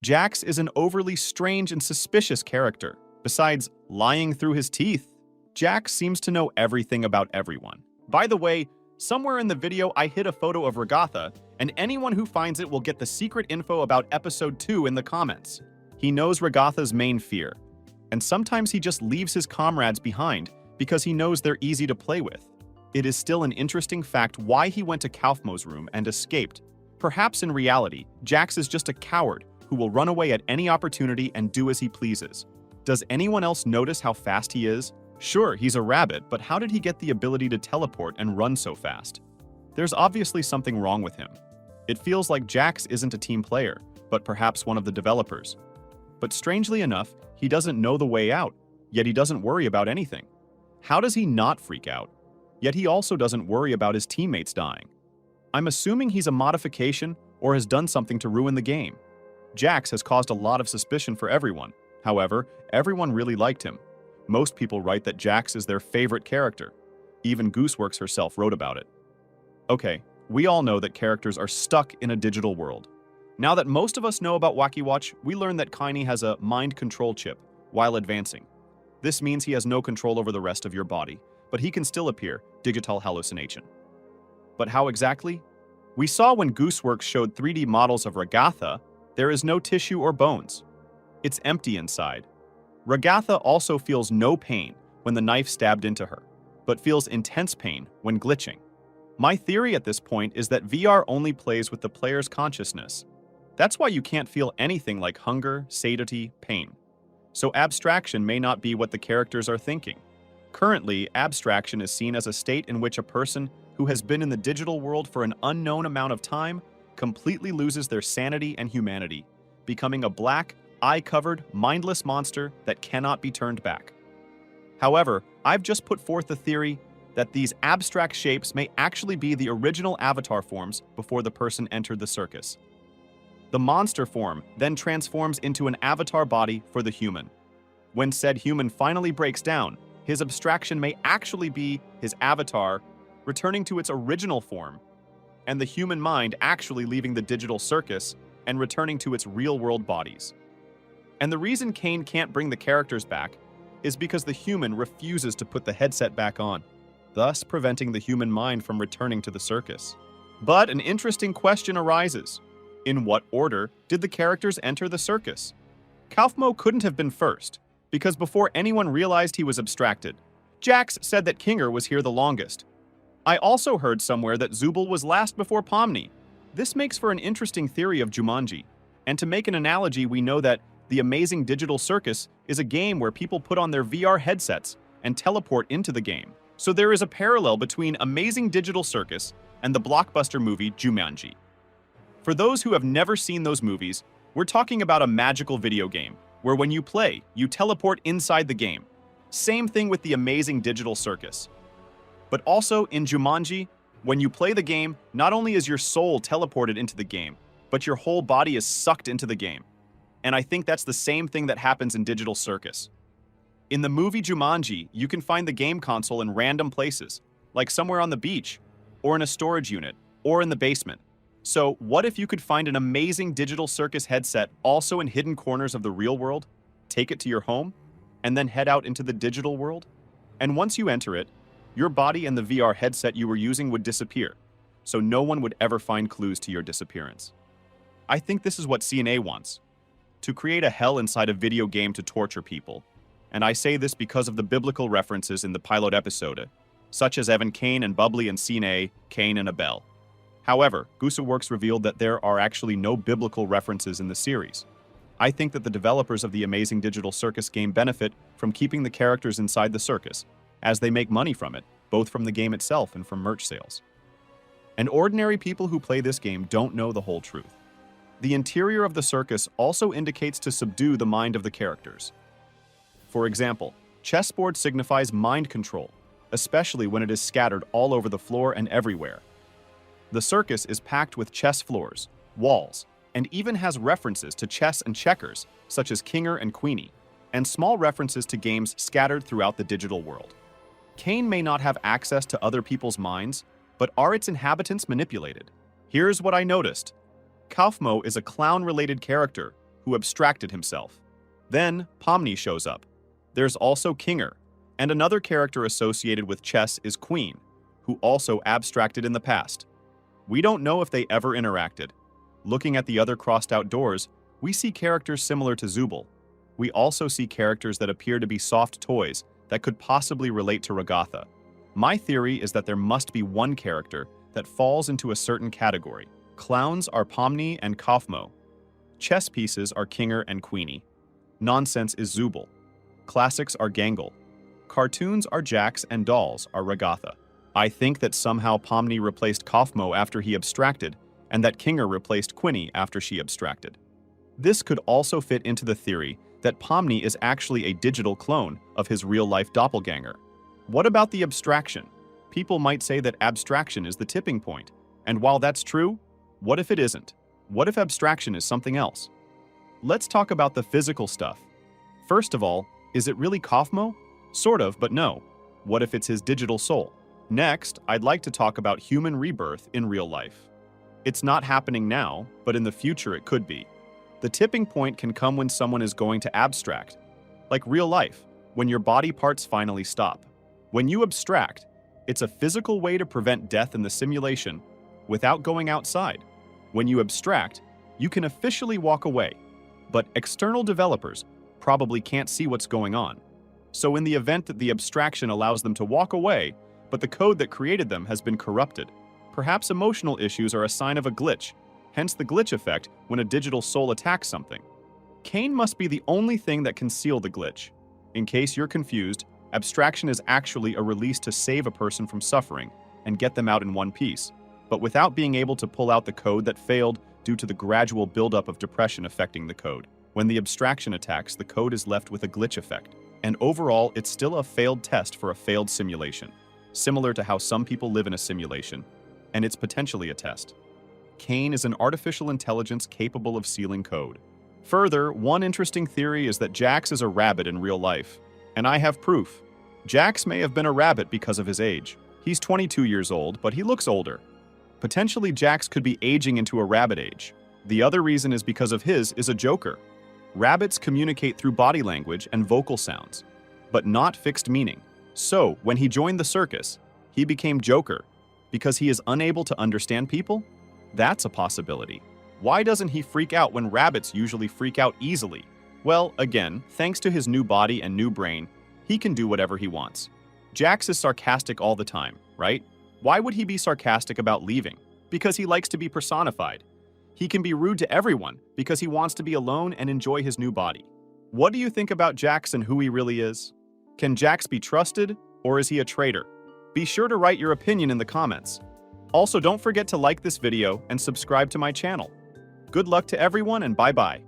JAX is an overly strange and suspicious character. Besides lying through his teeth, JAX seems to know everything about everyone. By the way, somewhere in the video I hid a photo of Regatha, and anyone who finds it will get the secret info about episode 2 in the comments. He knows Regatha's main fear, and sometimes he just leaves his comrades behind because he knows they're easy to play with. It is still an interesting fact why he went to Kaufmo's room and escaped. Perhaps in reality, JAX is just a coward who will run away at any opportunity and do as he pleases. Does anyone else notice how fast he is? Sure, he's a rabbit, but how did he get the ability to teleport and run so fast? There's obviously something wrong with him. It feels like JAX isn't a team player, but perhaps one of the developers. But strangely enough, he doesn't know the way out, yet he doesn't worry about anything. How does he not freak out? Yet he also doesn't worry about his teammates dying. I'm assuming he's a modification or has done something to ruin the game. JAX has caused a lot of suspicion for everyone. However, everyone really liked him. Most people write that JAX is their favorite character. Even Gooseworks herself wrote about it. Okay, we all know that characters are stuck in a digital world. Now that most of us know about Wacky Watch, we learn that Kaini has a mind control chip while advancing. This means he has no control over the rest of your body, but he can still appear digital hallucination. But how exactly? We saw when Gooseworks showed 3D models of Regatha, there is no tissue or bones. It's empty inside. Regatha also feels no pain when the knife stabbed into her, but feels intense pain when glitching. My theory at this point is that VR only plays with the player's consciousness. That's why you can't feel anything like hunger, satiety, pain. So abstraction may not be what the characters are thinking. Currently, abstraction is seen as a state in which a person who has been in the digital world for an unknown amount of time completely loses their sanity and humanity, becoming a black, eye-covered, mindless monster that cannot be turned back. However, I've just put forth the theory that these abstract shapes may actually be the original avatar forms before the person entered the circus. The monster form then transforms into an avatar body for the human. When said human finally breaks down, his abstraction may actually be his avatar returning to its original form, and the human mind actually leaving the digital circus and returning to its real-world bodies. And the reason Kane can't bring the characters back is because the human refuses to put the headset back on, thus preventing the human mind from returning to the circus. But an interesting question arises. In what order did the characters enter the circus? Kaufmo couldn't have been first, because before anyone realized he was abstracted, JAX said that Kinger was here the longest. I also heard somewhere that Zubul was last before Pomni. This makes for an interesting theory of Jumanji. And to make an analogy, we know that The Amazing Digital Circus is a game where people put on their VR headsets and teleport into the game. So there is a parallel between Amazing Digital Circus and the blockbuster movie Jumanji. For those who have never seen those movies, we're talking about a magical video game where when you play, you teleport inside the game. Same thing with The Amazing Digital Circus. But also in Jumanji, when you play the game, not only is your soul teleported into the game, but your whole body is sucked into the game. And I think that's the same thing that happens in Digital Circus. In the movie Jumanji, you can find the game console in random places, like somewhere on the beach, or in a storage unit, or in the basement. So what if you could find an amazing Digital Circus headset also in hidden corners of the real world, take it to your home, and then head out into the digital world? And once you enter it, your body and the VR headset you were using would disappear, so no one would ever find clues to your disappearance. I think this is what CNA wants, to create a hell inside a video game to torture people. And I say this because of the biblical references in the pilot episode, such as Evan Cain and Bubbly and CNA, Cain and Abel. However, Gooseworks revealed that there are actually no biblical references in the series. I think that the developers of the Amazing Digital Circus game benefit from keeping the characters inside the circus, as they make money from it, both from the game itself and from merch sales. And ordinary people who play this game don't know the whole truth. The interior of the circus also indicates to subdue the mind of the characters. For example, chessboard signifies mind control, especially when it is scattered all over the floor and everywhere. The circus is packed with chess floors, walls, and even has references to chess and checkers, such as Kinger and Queenie, and small references to games scattered throughout the digital world. Kane may not have access to other people's minds, but are its inhabitants manipulated? Here's what I noticed. Kaufmo is a clown-related character who abstracted himself. Then, Pomni shows up. There's also Kinger, and another character associated with chess is Queen, who also abstracted in the past. We don't know if they ever interacted. Looking at the other crossed-out doors, we see characters similar to Zubul. We also see characters that appear to be soft toys that could possibly relate to Ragatha. My theory is that there must be one character that falls into a certain category. Clowns are Pomni and Kaufmo. Chess pieces are Kinger and Queenie. Nonsense is Zubul. Classics are Gangle. Cartoons are JAX and dolls are Ragatha. I think that somehow Pomni replaced Kaufmo after he abstracted, and that Kinger replaced Queenie after she abstracted. This could also fit into the theory that Pomni is actually a digital clone of his real-life doppelganger. What about the abstraction? People might say that abstraction is the tipping point, and while that's true, what if it isn't? What if abstraction is something else? Let's talk about the physical stuff. First of all, is it really Kaufmo? Sort of, but no. What if it's his digital soul? Next, I'd like to talk about human rebirth in real life. It's not happening now, but in the future it could be. The tipping point can come when someone is going to abstract. Like real life, when your body parts finally stop. When you abstract, it's a physical way to prevent death in the simulation without going outside. When you abstract, you can officially walk away, but external developers probably can't see what's going on. So in the event that the abstraction allows them to walk away, but the code that created them has been corrupted, perhaps emotional issues are a sign of a glitch, hence the glitch effect when a digital soul attacks something. Cain must be the only thing that can seal the glitch. In case you're confused, abstraction is actually a release to save a person from suffering and get them out in one piece, but without being able to pull out the code that failed due to the gradual buildup of depression affecting the code. When the abstraction attacks, the code is left with a glitch effect, and overall, it's still a failed test for a failed simulation, similar to how some people live in a simulation, and it's potentially a test. Cain is an artificial intelligence capable of sealing code. Further, one interesting theory is that JAX is a rabbit in real life, and I have proof. JAX may have been a rabbit because of his age. He's 22 years old, but he looks older. Potentially, JAX could be aging into a rabbit age. The other reason is because of his is a joker. Rabbits communicate through body language and vocal sounds, but not fixed meaning. So, when he joined the circus, he became Joker because he is unable to understand people? That's a possibility. Why doesn't he freak out when rabbits usually freak out easily? Well, again, thanks to his new body and new brain, he can do whatever he wants. JAX is sarcastic all the time, right? Why would he be sarcastic about leaving? Because he likes to be personified. He can be rude to everyone because he wants to be alone and enjoy his new body. What do you think about JAX and who he really is? Can JAX be trusted, or is he a traitor? Be sure to write your opinion in the comments. Also, don't forget to like this video and subscribe to my channel. Good luck to everyone, and bye-bye.